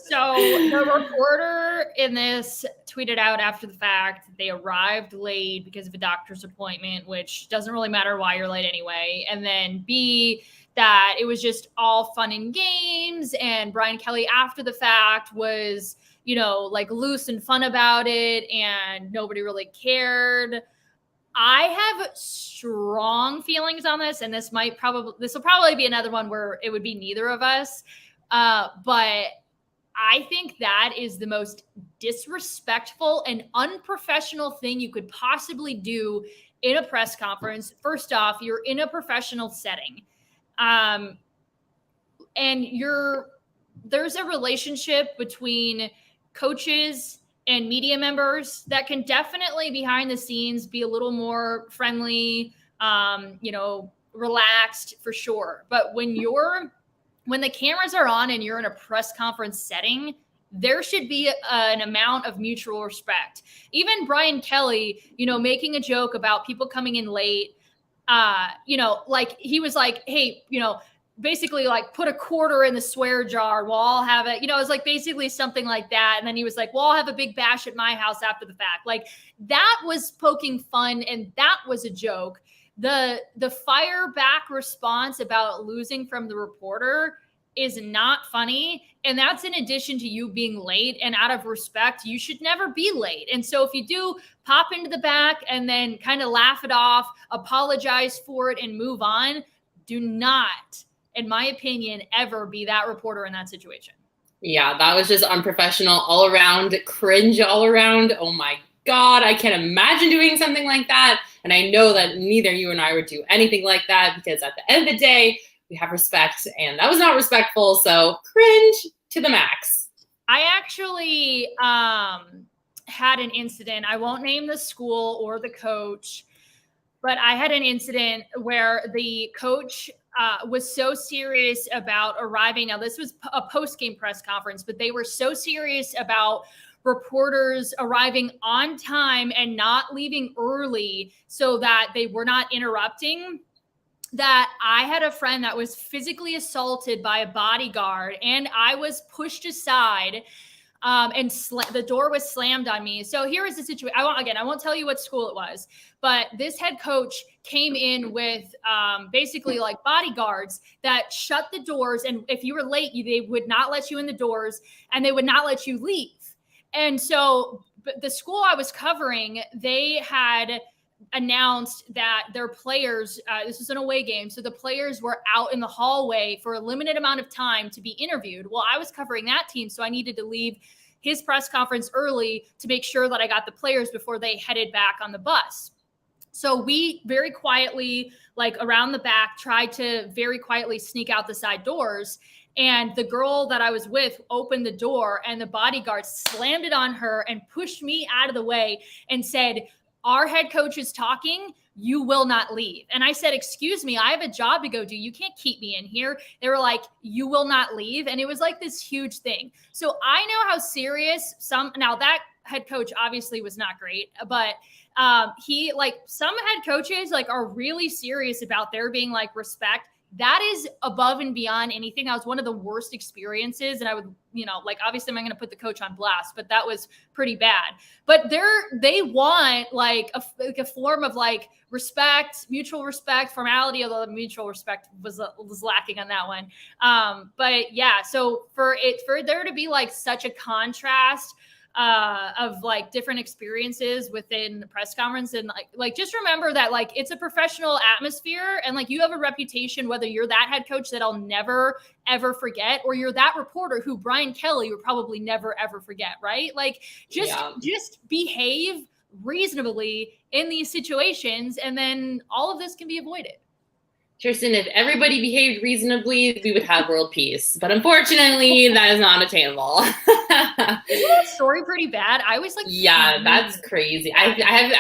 So the reporter in this tweeted out after the fact they arrived late because of a doctor's appointment, which doesn't really matter why you're late anyway. And then B, that it was just all fun and games. And Brian Kelly after the fact was, like loose and fun about it. And nobody really cared. I have strong feelings on this. And this will probably be another one where it would be neither of us. But I think that is the most disrespectful and unprofessional thing you could possibly do in a press conference. First off, you're in a professional setting. And there's a relationship between coaches and media members that can definitely behind the scenes be a little more friendly, relaxed for sure. But when the cameras are on and you're in a press conference setting, there should be an amount of mutual respect. Even Brian Kelly, making a joke about people coming in late, like he was like, hey, basically like put a quarter in the swear jar. We'll all have it. It was like basically something like that. And then he was like, well, I'll have a big bash at my house after the fact. Like that was poking fun. And that was a joke. The fire back response about losing from the reporter is not funny. And that's in addition to you being late, and out of respect, you should never be late. And so if you do pop into the back and then kind of laugh it off, apologize for it and move on, do not, in my opinion, ever be that reporter in that situation. Yeah, that was just unprofessional all around, cringe all around. Oh my God, I can't imagine doing something like that. And I know that neither you and I would do anything like that because at the end of the day, we have respect, and that was not respectful. So cringe to the max. I actually had an incident. I won't name the school or the coach, but I had an incident where the coach was so serious about arriving. Now, this was a post-game press conference, but they were so serious about reporters arriving on time and not leaving early so that they were not interrupting, that I had a friend that was physically assaulted by a bodyguard, and I was pushed aside and the door was slammed on me. So here is the situation. I won't tell you what school it was, but this head coach came in with basically like bodyguards that shut the doors. And if you were late, they would not let you in the doors and they would not let you leave. And so the school I was covering, they had announced that their players, this was an away game, so the players were out in the hallway for a limited amount of time to be interviewed. Well, I was covering that team, so I needed to leave his press conference early to make sure that I got the players before they headed back on the bus. So we very quietly, like around the back, tried to very quietly sneak out the side doors. And the girl that I was with opened the door, and the bodyguard slammed it on her and pushed me out of the way and said, "Our head coach is talking. You will not leave." And I said, "Excuse me, I have a job to go do. You can't keep me in here." They were like, "You will not leave." And it was like this huge thing. So I know how serious now that head coach obviously was not great, but some head coaches are really serious about there being respect. That is above and beyond anything. That was one of the worst experiences. And I would, obviously I'm not going to put the coach on blast, but that was pretty bad. But they want a form of respect, mutual respect, formality, although the mutual respect was lacking on that one. But yeah, so for there to be such a contrast of different experiences within the press conference, and just remember that it's a professional atmosphere, and you have a reputation, whether you're that head coach that I'll never ever forget, or you're that reporter who Brian Kelly would probably never ever forget, right? Just behave reasonably in these situations, and then all of this can be avoided. Tristan, if everybody behaved reasonably, we would have world peace. But unfortunately, that is not attainable. Isn't that story pretty bad? I was yeah, that's crazy. I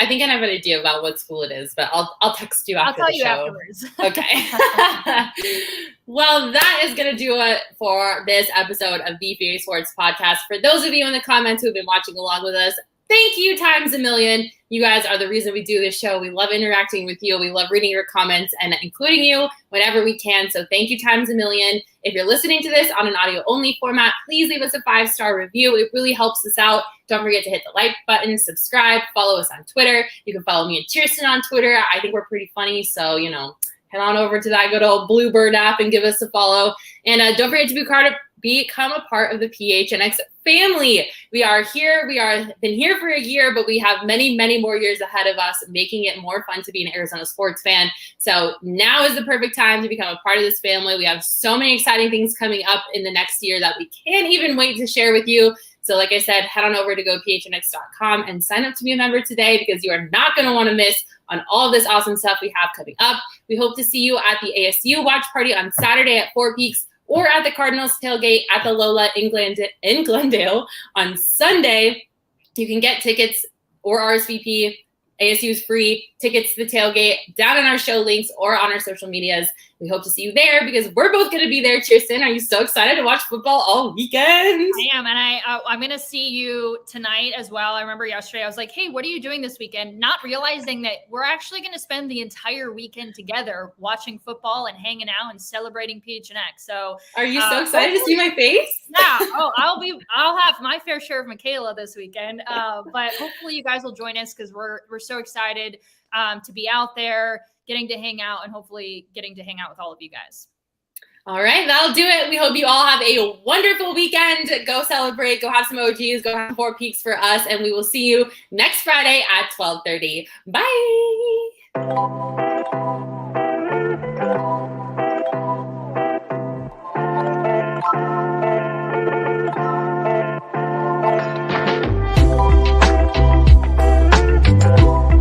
think I have an idea about what school it is, but I'll text you after the show. I'll tell you afterwards. Okay. Well, that is going to do it for this episode of the PA Sports Podcast. For those of you in the comments who have been watching along with us, thank you times a million. You guys are the reason we do this show. We love interacting with you. We love reading your comments and including you whenever we can. So thank you times a million. If you're listening to this on an audio-only format, please leave us a 5-star review. It really helps us out. Don't forget to hit the like button, subscribe, follow us on Twitter. You can follow me and Kirsten on Twitter. I think we're pretty funny, so, head on over to that good old Bluebird app and give us a follow. And don't forget to become a part of the PHNX family. We are here. We are been here for a year, but we have many, many more years ahead of us, making it more fun to be an Arizona sports fan. So now is the perfect time to become a part of this family. We have so many exciting things coming up in the next year that we can't even wait to share with you. So like I said, head on over to gophnx.com and sign up to be a member today, because you are not going to want to miss on all of this awesome stuff we have coming up. We hope to see you at the ASU watch party on Saturday at Four Peaks, or at the Cardinals tailgate at the Lola in Glendale on Sunday. You can get tickets or RSVP. ASU is free. Tickets to the tailgate down in our show links or on our social medias. We hope to see you there, because we're both going to be there. Kirsten, are you so excited to watch football all weekend? I am, and I'm going to see you tonight as well. I remember yesterday I was like, hey, what are you doing this weekend? Not realizing that we're actually going to spend the entire weekend together watching football and hanging out and celebrating PHNX. So are you so excited to see my face? Yeah. Oh, I'll have my fair share of Michaela this weekend. But hopefully you guys will join us, because we're so excited to be out there, getting to hang out, and hopefully getting to hang out with all of you guys. All right, that'll do it. We hope you all have a wonderful weekend. Go celebrate, go have some OGs, go have 4 Peaks for us, and we will see you next Friday at 12:30. Bye.